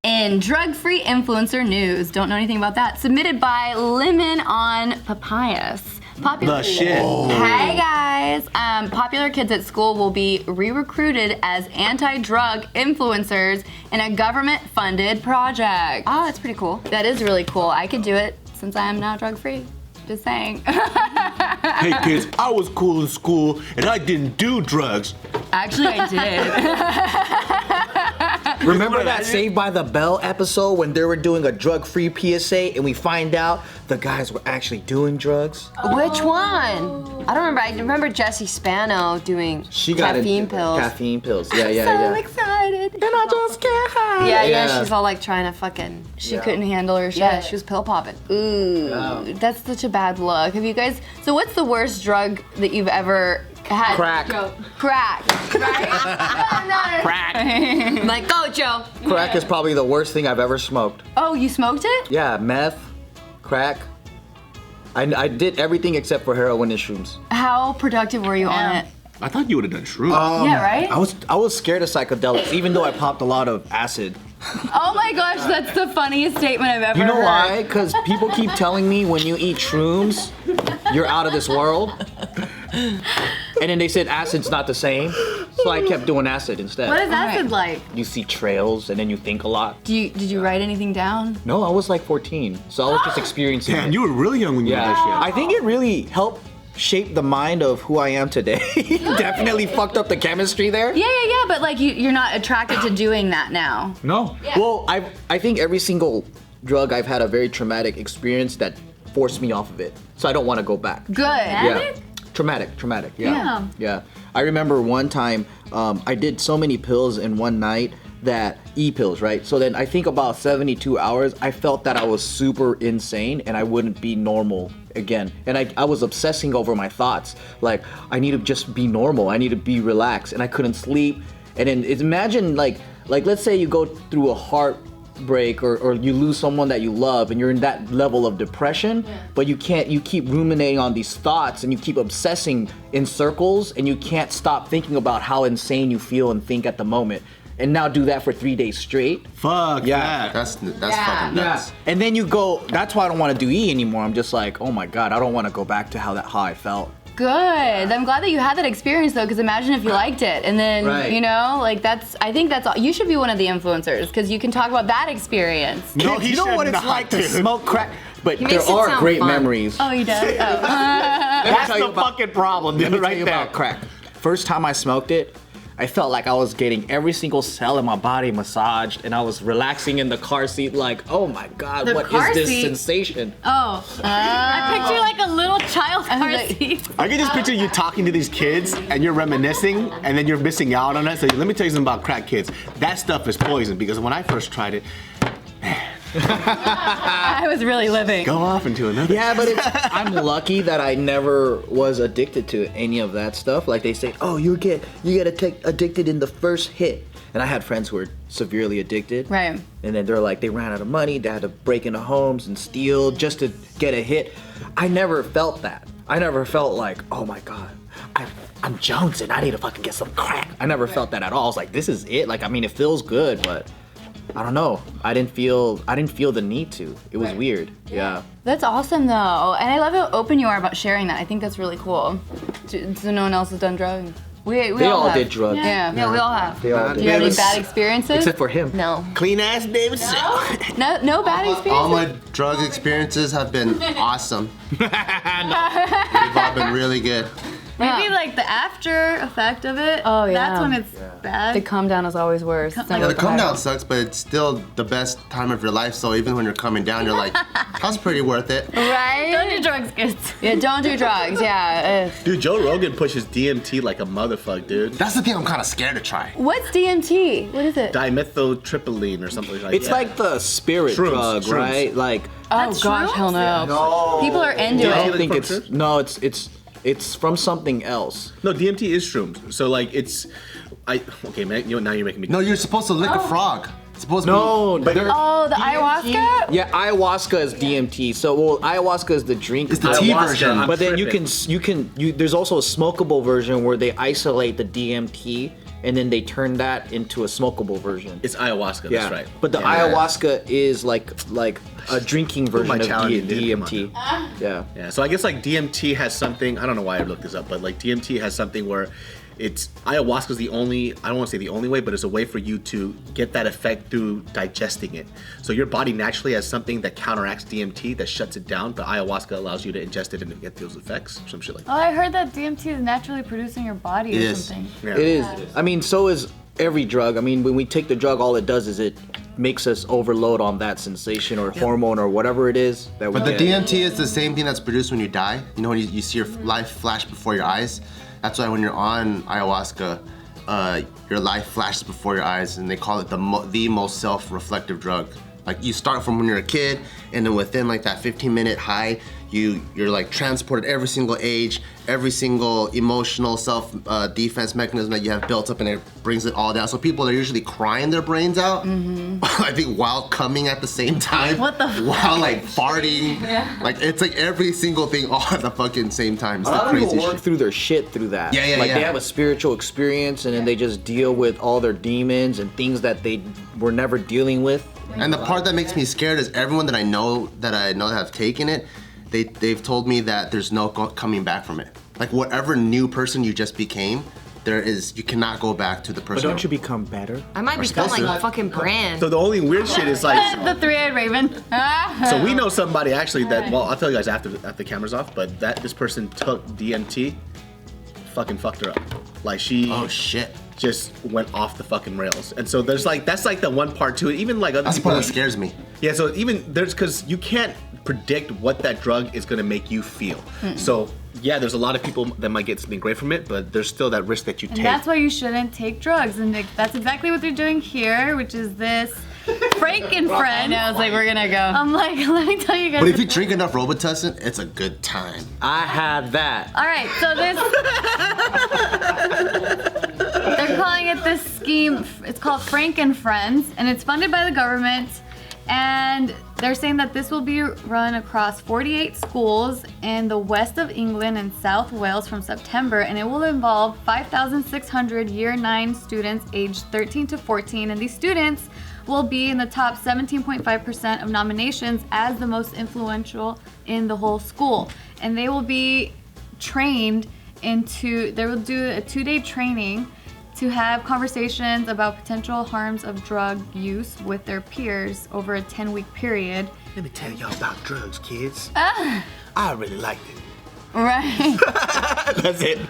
In drug-free influencer news, don't know anything about that. Submitted by Lemon on Papayas. The shit. Hey guys, popular kids at school will be re-recruited as anti-drug influencers in a government-funded project. Oh, that's pretty cool. That is really cool. I could do it since I am now drug-free. Just saying. Hey kids, I was cool in school and I didn't do drugs. Actually, I did. Remember that Saved by the Bell episode when they were doing a drug-free PSA and we find out the guys were actually doing drugs? Which one? I don't remember. I remember Jessie Spano doing caffeine pills. Caffeine pills. Yeah. So excited. And I just can't hide. Yeah. She's all like trying to fucking. She couldn't handle her shit. Yeah, she was pill popping. Ooh, that's such a bad look. Have you guys? So what's the worst drug that you've ever had? Crack. Crack. Right? Crack. I'm like, go, Joe. Crack is probably the worst thing I've ever smoked. Oh, you smoked it? Yeah, meth, crack. I did everything except for heroin and shrooms. How productive were you on it? I thought you would have done shrooms. Yeah, right? I was scared of psychedelics, even though I popped a lot of acid. Oh my gosh, that's the funniest statement I've ever heard. You know why? Because people keep telling me when you eat shrooms, you're out of this world. And then they said acid's not the same, so I kept doing acid instead. What is acid like? You see trails and then you think a lot. Did you write anything down? No, I was like 14, so I was just experiencing Damn, it. you were really young when you did that shit. I think it really helped shape the mind of who I am today. Definitely fucked up the chemistry there. Yeah, but like you're not attracted to doing that now. No. Yeah. Well, I think every single drug I've had a very traumatic experience that forced me off of it. So I don't want to go back. Good. Yeah. Traumatic, yeah. Yeah. I remember one time I did so many pills in one night that E-pills, right? So then I think about 72 hours, I felt that I was super insane and I wouldn't be normal again. And I was obsessing over my thoughts. Like, I need to just be normal. I need to be relaxed. And I couldn't sleep. And then imagine like let's say you go through a heartbreak or you lose someone that you love and you're in that level of depression, but you keep ruminating on these thoughts and you keep obsessing in circles and you can't stop thinking about how insane you feel and think at the moment. And now do that for 3 days straight. Fuck that. That's fucking nuts. And then you go, that's why I don't want to do E anymore. I'm just like, oh my God, I don't want to go back to how I felt. Good. I'm glad that you had that experience though, because imagine if you liked it and then, Right. you know, like I think that's all. You should be one of the influencers because you can talk about that experience. No, he you know should what it's not, like to dude. smoke crack? But He there makes it are sound great fun. memories. Oh, he does? Oh. That's tell you the about- fucking problem, dude, Let me tell right you there. about crack. First time I smoked it, I felt like I was getting every single cell in my body massaged and I was relaxing in the car seat like, oh my God, The what car is this seat? sensation? Oh. I picture like a little child car like- seat. I can just picture you talking to these kids and you're reminiscing and then you're missing out on it. So let me tell you something about crack kids. That stuff is poison because when I first tried it, I was really living. go off into another. Yeah, but I'm lucky that I never was addicted to any of that stuff. Like they say, oh, you get addicted in the first hit. And I had friends who were severely addicted. Right. And then they're like, they ran out of money, they had to break into homes and steal just to get a hit. I never felt that. I never felt like, oh my God, I'm jonesing, I need to fucking get some crack. I never felt that at all. I was like, this is it. Like, I mean, it feels good, but I don't know. I didn't feel the need to. It was weird. Yeah. That's awesome though. And I love how open you are about sharing that. I think that's really cool. So no one else has done drugs? We They all have. did drugs. Yeah, we all have. They all Do did. you have any bad experiences? Except for him. No. Clean ass Davidson. No bad experiences? All my drug experiences have been awesome. They've all been really good. Maybe like the after effect of it. Oh, yeah. That's when it's bad. The calm down is always worse. It's Like Yeah, never the come bad. down sucks, but it's still the best time of your life. So even when you're coming down, you're like, that's pretty worth it. Right? Don't do drugs, kids. Yeah, don't do drugs. Yeah. Dude, Joe Rogan pushes DMT like a motherfucker, dude. That's the thing I'm kind of scared to try. What's DMT? What is it? Dimethyltryptamine or something like that. It's like the spirit Shrooms, drug, shrooms. right? Like, Oh That's gosh, true? hell no. People are into I it. don't think from it's shrooms? no, it's from something else. No, DMT is shrooms. So like it's, okay, man. You know, now you're making me. No, you're supposed to lick a frog. It's supposed to No, be. but Oh, the ayahuasca? yeah, ayahuasca is DMT. So well, ayahuasca is the drink. It's the tea Ayahuasca, version. I'm But then tripping. there's also a smokable version where they isolate the DMT and then they turn that into a smokable version. It's ayahuasca. Yeah, That's right. But the ayahuasca is like a drinking version of DMT. Yeah. Yeah. So I guess like DMT has something. I don't know why I looked this up, but like DMT has something where it's ayahuasca is the only. I don't want to say the only way, but it's a way for you to get that effect through digesting it. So your body naturally has something that counteracts DMT that shuts it down, but ayahuasca allows you to ingest it and get those effects. Some shit like that. Oh, I heard that DMT is naturally produced in your body or something. Yeah. It is. I mean, so is every drug. I mean, when we take the drug, all it does is it makes us overload on that sensation or hormone or whatever it is that we But the get. DMT is the same thing that's produced when you die. You know, when you see your life flash before your eyes. That's why when you're on ayahuasca, your life flashes before your eyes, and they call it the most self-reflective drug. Like you start from when you're a kid, and then within like that 15-minute high, you're like transported every single age, every single emotional self-defense mechanism that you have built up, and it brings it all down. So people are usually crying their brains out, I think, while coming at the same time. What the While like farting. Like it's like every single thing all at the fucking same time. It's A the lot of crazy people work shit. through their shit through that. Yeah, Like yeah. they have a spiritual experience and then they just deal with all their demons and things that they were never dealing with. And the part that makes me scared is everyone that I know that have taken it, they've told me that there's no coming back from it. Like whatever new person you just became, you cannot go back to the But person. don't you become better? I might become like a fucking brand. So the only weird shit is like. The three-eyed raven. So we know somebody actually that. Well, I'll tell you guys after the camera's off. But this person took DMT, fucking fucked her up. Like she. Oh shit. Just went off the fucking rails. And so there's like that's like the one part to it. Even like other That's the people. part that scares me. Yeah. So even there's because you can't predict what that drug is gonna make you feel. So yeah, there's a lot of people that might get something great from it, but there's still that risk that you And take. that's why you shouldn't take drugs. And that's exactly what they're doing here, which is this Frankenfriend. I was like, we're gonna go. I'm like, let me tell you guys. But if you drink enough Robitussin, it's a good time. I had that. All right, so they're calling it this scheme. It's called Frankenfriends, and it's funded by the government. And they're saying that this will be run across 48 schools in the west of England and South Wales from September, and it will involve 5,600 Year 9 students aged 13 to 14, and these students will be in the top 17.5% of nominations as the most influential in the whole school. And they will be trained they will do a 2-day training to have conversations about potential harms of drug use with their peers over a 10-week period. Let me tell y'all about drugs, kids. I really liked it. Right. That's it.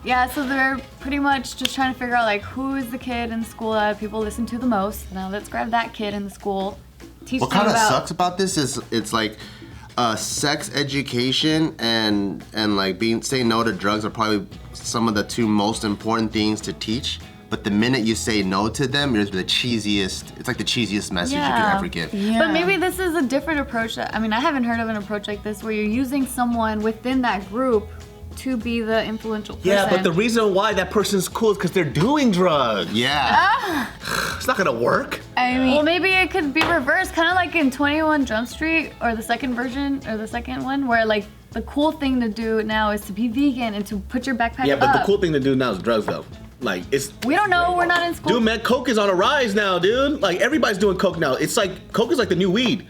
Yeah, so they're pretty much just trying to figure out like who is the kid in the school that people listen to the most. Now let's grab that kid in the school. Teach What them kind of about sucks about this is it's like sex education and like saying no to drugs are probably some of the two most important things to teach. But the minute you say no to them, it's the cheesiest. It's like the cheesiest message you Yeah. could ever give. But maybe this is a different approach. I mean, I haven't heard of an approach like this where you're using someone within that group to be the influential person. Yeah, but the reason why that person's cool is because they're doing drugs. Yeah. It's not gonna work. I mean, Well, maybe it could be reversed, kind of like in 21 Jump Street, or the second version, or the second one, where like the cool thing to do now is to be vegan and to put your backpack Yeah, but up. the cool thing to do now is drugs, though. Like it's. We don't know. We're not in school. Dude, man, coke is on a rise now, dude. Like everybody's doing coke now. It's like coke is like the new weed.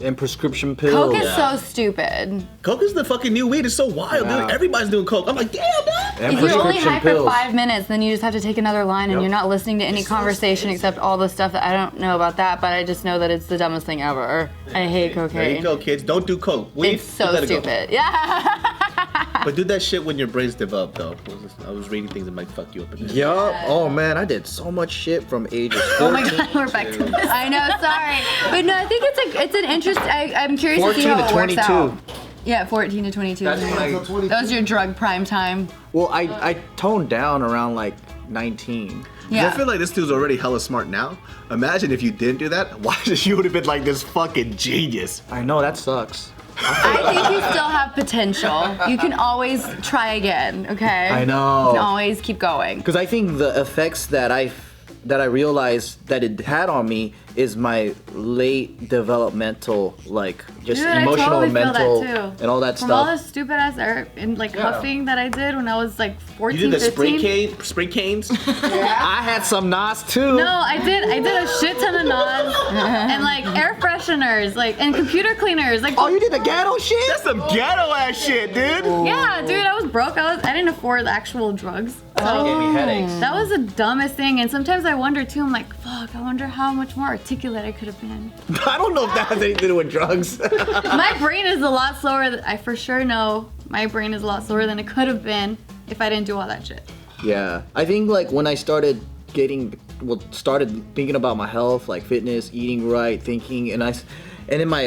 And prescription pills. Coke is so stupid. Coke is the fucking new weed. It's so wild, Yeah. dude. Everybody's doing coke. I'm like, damn, dude. And If you're only prescription high for pills. 5 minutes, then you just have to take another line and you're not listening to any conversation except all the stuff that I don't know about that, but I just know that it's the dumbest thing ever. I hate There you cocaine. go, kids. Don't do coke. Weed, It's so let it go. stupid. Yeah. But do that shit when your brain's developed, though. I was reading things that might fuck you up. In this. Yup. Oh man, I did so much shit from ages 14 Oh my God, we're back to this. I know, sorry. But no, I think it's an interest. I'm curious to see 14 how to it works 22. out. Yeah, 14 to 22. That's when I- That was your drug prime time. Well, I toned down around like 19. Yeah. I feel like this dude's already hella smart now. Imagine if you didn't do that. Why you would have been like this fucking genius. I know that sucks. I think you still have potential. You can always try again, okay? I know. You can always keep going. Because I think the effects that I that I realized that it had on me is my late developmental, like just Dude, emotional, I totally mental, feel that too. and all that From all stuff. the stupid ass and like huffing that I did when I was like 14, You did the 15. spray canes? I had some NOS too. No, I did a shit ton of NOS and like air fresheners, like and computer cleaners. Like Oh, you did the ghetto shit? That's some ghetto ass shit, dude. yeah, dude, I was broke. I didn't afford the actual drugs. So Gave me headaches. that was the dumbest thing. And sometimes I wonder too. I'm like, fuck. I wonder how much more articulate I could have been. I don't know if that has anything to do with drugs. My brain is a lot slower. I for sure know my brain is a lot slower than it could have been if I didn't do all that shit. Yeah, I think like when I started started thinking about my health, like fitness, eating right, thinking, and in my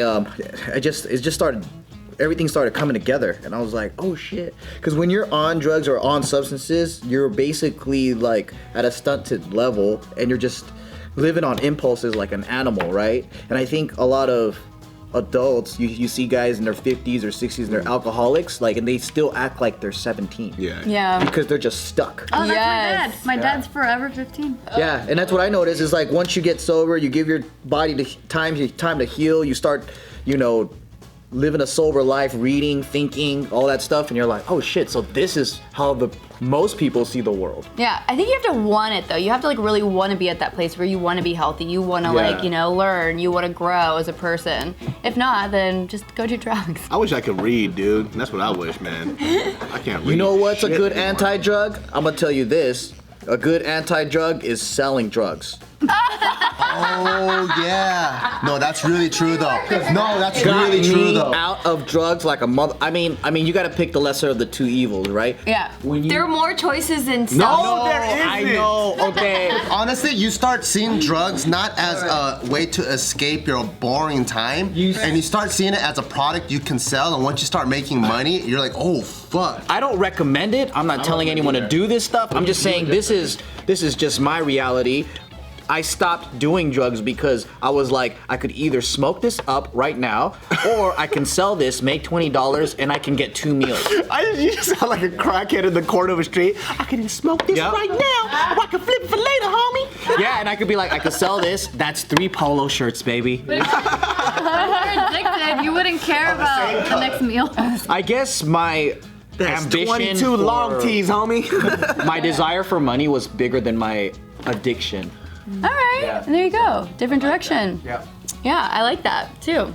it just started. Everything started coming together, and I was like, oh shit. Because when you're on drugs or on substances, you're basically like at a stunted level, and you're just living on impulses like an animal, right? And I think a lot of adults, you see guys in their 50s or 60s, and they're alcoholics, like, and they still act like they're 17. Yeah. Because they're just stuck. Oh, that's Yes. my dad. My dad's forever 15. Yeah, and that's what I noticed is like once you get sober, you give your body time to heal. You start, living a sober life, reading, thinking, all that stuff, and you're like, oh shit, so this is how most people see the world. Yeah, I think you have to want it though. You have to like really want to be at that place where you want to be healthy. You want to learn. You want to grow as a person. If not, then just go do drugs. I wish I could read, dude. That's what I wish, man. I can't read. You know what's a shit good anymore. anti-drug? I'm gonna tell you this. A good anti-drug is selling drugs. Oh yeah. No, that's really true though. No, that's Got really true me though. out of drugs like a mother. I mean, you gotta pick the lesser of the two evils, right? Yeah. There are more choices than stuff. No, there isn't. I know. Okay. Honestly, you start seeing drugs not as a way to escape your boring time, and you start seeing it as a product you can sell. And once you start making money, you're like, oh fuck. I don't recommend it. I'm not telling anyone to do this stuff. I'm just saying this is just my reality. I stopped doing drugs because I was like, I could either smoke this up right now, or I can sell this, make $20, and I can get 2 meals. You just sound like a crackhead in the corner of a street. I can smoke this right now, or I can flip it for later, homie. Yeah, and I could be like, I could sell this. That's 3 polo shirts, baby. But if you're addicted, you wouldn't care about the next meal. I guess my ambition 22 long tees, homie. my desire for money was bigger than my addiction. All right. Yeah. There you go. Different direction. Yeah. Yeah, I like that too.